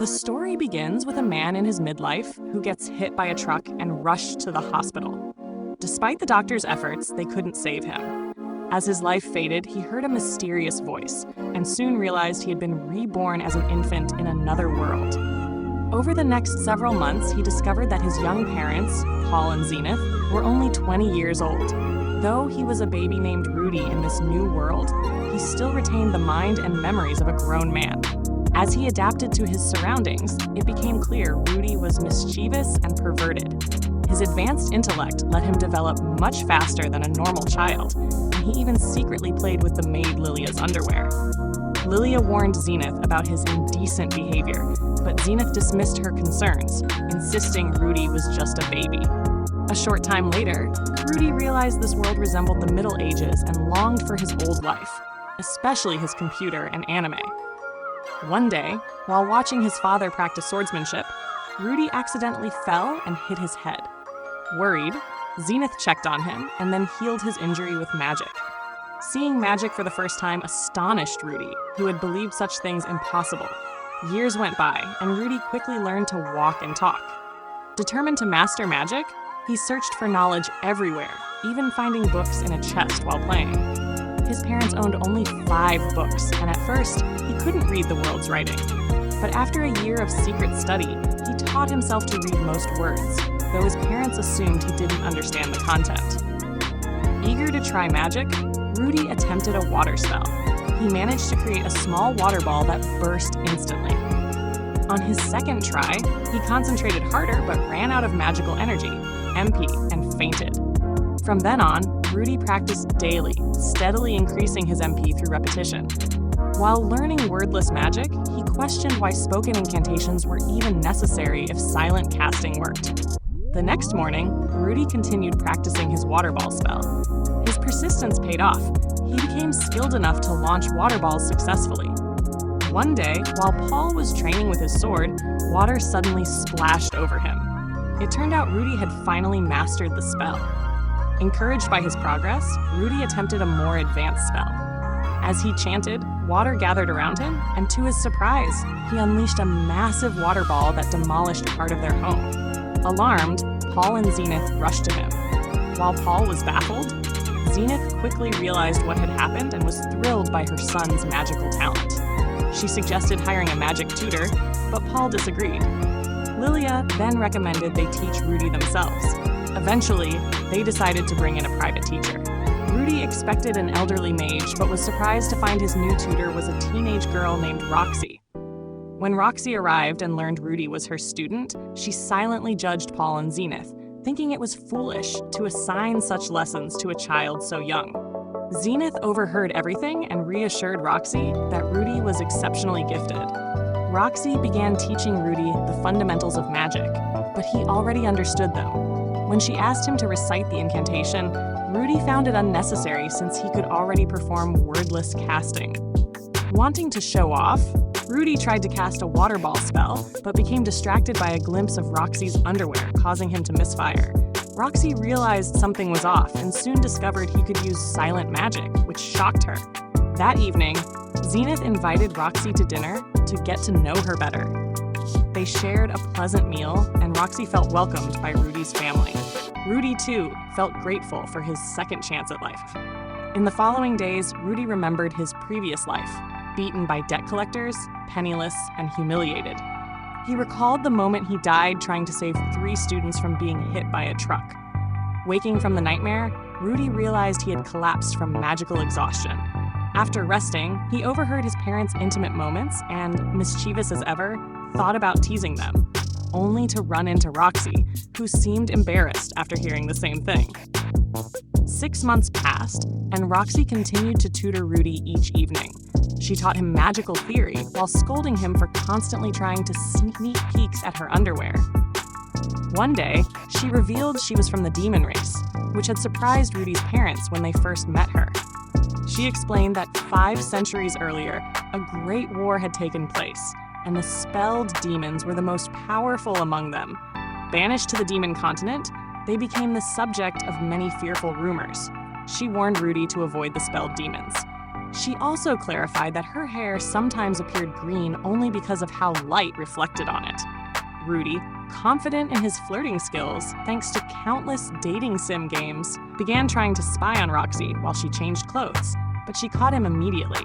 The story begins with a man in his midlife who gets hit by a truck and rushed to the hospital. Despite the doctor's efforts, they couldn't save him. As his life faded, he heard a mysterious voice and soon realized he had been reborn as an infant in another world. Over the next several months, he discovered that his young parents, Paul and Zenith, were only 20 years old. Though he was a baby named Rudy in this new world, he still retained the mind and memories of a grown man. As he adapted to his surroundings, it became clear Rudy was mischievous and perverted. His advanced intellect let him develop much faster than a normal child, and he even secretly played with the maid Lilia's underwear. Lilia warned Zenith about his indecent behavior, but Zenith dismissed her concerns, insisting Rudy was just a baby. A short time later, Rudy realized this world resembled the Middle Ages and longed for his old life, especially his computer and anime. One day, while watching his father practice swordsmanship, Rudy accidentally fell and hit his head. Worried, Zenith checked on him and then healed his injury with magic. Seeing magic for the first time astonished Rudy, who had believed such things impossible. Years went by, and Rudy quickly learned to walk and talk. Determined to master magic, he searched for knowledge everywhere, even finding books in a chest while playing. His parents owned only 5 books, and at first, he couldn't read the world's writing. But after a year of secret study, he taught himself to read most words, though his parents assumed he didn't understand the content. Eager to try magic, Rudy attempted a water spell. He managed to create a small water ball that burst instantly. On his second try, he concentrated harder but ran out of magical energy, MP, and fainted. From then on, Rudy practiced daily, steadily increasing his MP through repetition. While learning wordless magic, he questioned why spoken incantations were even necessary if silent casting worked. The next morning, Rudy continued practicing his water ball spell. His persistence paid off. He became skilled enough to launch water balls successfully. One day, while Paul was training with his sword, water suddenly splashed over him. It turned out Rudy had finally mastered the spell. Encouraged by his progress, Rudy attempted a more advanced spell. As he chanted, water gathered around him, and to his surprise, he unleashed a massive water ball that demolished part of their home. Alarmed, Paul and Zenith rushed to him. While Paul was baffled, Zenith quickly realized what had happened and was thrilled by her son's magical talent. She suggested hiring a magic tutor, but Paul disagreed. Lilia then recommended they teach Rudy themselves. Eventually, they decided to bring in a private teacher. Rudy expected an elderly mage, but was surprised to find his new tutor was a teenage girl named Roxy. When Roxy arrived and learned Rudy was her student, she silently judged Paul and Zenith, thinking it was foolish to assign such lessons to a child so young. Zenith overheard everything and reassured Roxy that Rudy was exceptionally gifted. Roxy began teaching Rudy the fundamentals of magic, but he already understood them. When she asked him to recite the incantation, Rudy found it unnecessary since he could already perform wordless casting. Wanting to show off, Rudy tried to cast a water ball spell, but became distracted by a glimpse of Roxy's underwear, causing him to misfire. Roxy realized something was off and soon discovered he could use silent magic, which shocked her. That evening, Zenith invited Roxy to dinner to get to know her better. They shared a pleasant meal, and Roxy felt welcomed by Rudy's family. Rudy, too, felt grateful for his second chance at life. In the following days, Rudy remembered his previous life, beaten by debt collectors, penniless, and humiliated. He recalled the moment he died trying to save 3 students from being hit by a truck. Waking from the nightmare, Rudy realized he had collapsed from magical exhaustion. After resting, he overheard his parents' intimate moments and, mischievous as ever, thought about teasing them, only to run into Roxy, who seemed embarrassed after hearing the same thing. 6 months passed, and Roxy continued to tutor Rudy each evening. She taught him magical theory while scolding him for constantly trying to sneak peeks at her underwear. One day, she revealed she was from the demon race, which had surprised Rudy's parents when they first met her. She explained that 5 centuries earlier, a great war had taken place, and the spelled demons were the most powerful among them. Banished to the demon continent, they became the subject of many fearful rumors. She warned Rudy to avoid the spelled demons. She also clarified that her hair sometimes appeared green only because of how light reflected on it. Rudy, confident in his flirting skills thanks to countless dating sim games, began trying to spy on Roxy while she changed clothes, but she caught him immediately.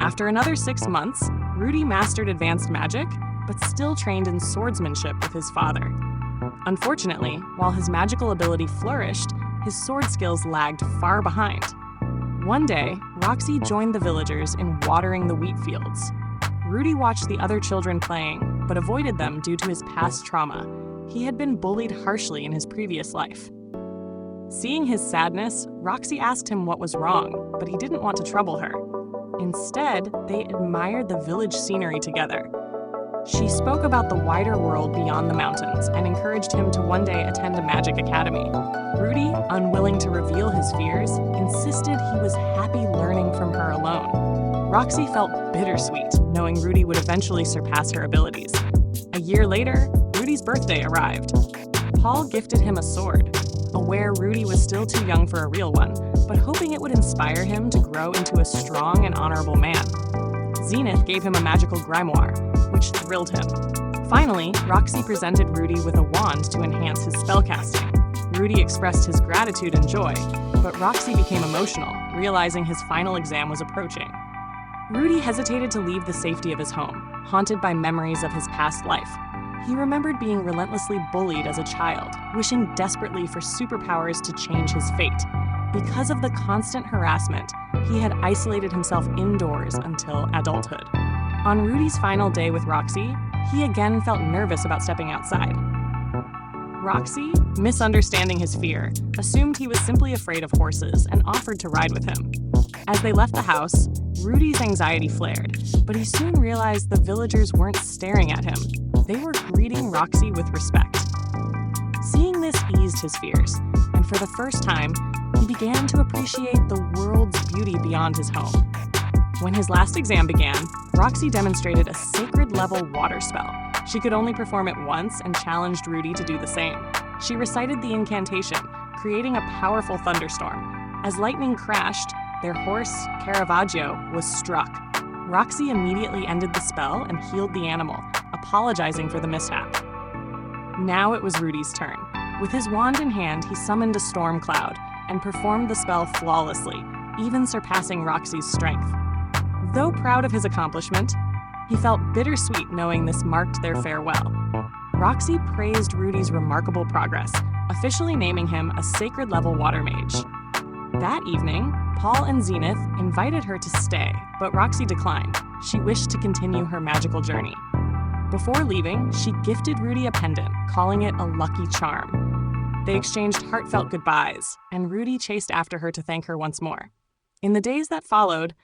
After another 6 months, Rudy mastered advanced magic, but still trained in swordsmanship with his father. Unfortunately, while his magical ability flourished, his sword skills lagged far behind. One day, Roxy joined the villagers in watering the wheat fields. Rudy watched the other children playing, but avoided them due to his past trauma. He had been bullied harshly in his previous life. Seeing his sadness, Roxy asked him what was wrong, but he didn't want to trouble her. Instead, they admired the village scenery together. She spoke about the wider world beyond the mountains and encouraged him to one day attend a magic academy. Rudy, unwilling to reveal his fears, insisted he was happy learning from her alone. Roxy felt bittersweet, knowing Rudy would eventually surpass her abilities. A year later, Rudy's birthday arrived. Paul gifted him a sword, aware Rudy was still too young for a real one, but hoping it would inspire him to grow into a strong and honorable man. Zenith gave him a magical grimoire, which thrilled him. Finally, Roxy presented Rudy with a wand to enhance his spellcasting. Rudy expressed his gratitude and joy, but Roxy became emotional, realizing his final exam was approaching. Rudy hesitated to leave the safety of his home, haunted by memories of his past life. He remembered being relentlessly bullied as a child, wishing desperately for superpowers to change his fate. Because of the constant harassment, he had isolated himself indoors until adulthood. On Rudy's final day with Roxy, he again felt nervous about stepping outside. Roxy, misunderstanding his fear, assumed he was simply afraid of horses and offered to ride with him. As they left the house, Rudy's anxiety flared, but he soon realized the villagers weren't staring at him. They were greeting Roxy with respect. Seeing this eased his fears, and for the first time, he began to appreciate the world's beauty beyond his home. When his last exam began, Roxy demonstrated a sacred-level water spell. She could only perform it once and challenged Rudy to do the same. She recited the incantation, creating a powerful thunderstorm. As lightning crashed, their horse, Caravaggio, was struck. Roxy immediately ended the spell and healed the animal, apologizing for the mishap. Now it was Rudy's turn. With his wand in hand, he summoned a storm cloud and performed the spell flawlessly, even surpassing Roxy's strength. Though proud of his accomplishment, he felt bittersweet knowing this marked their farewell. Roxy praised Rudy's remarkable progress, officially naming him a sacred-level water mage. That evening, Paul and Zenith invited her to stay, but Roxy declined. She wished to continue her magical journey. Before leaving, she gifted Rudy a pendant, calling it a lucky charm. They exchanged heartfelt goodbyes, and Rudy chased after her to thank her once more. In the days that followed,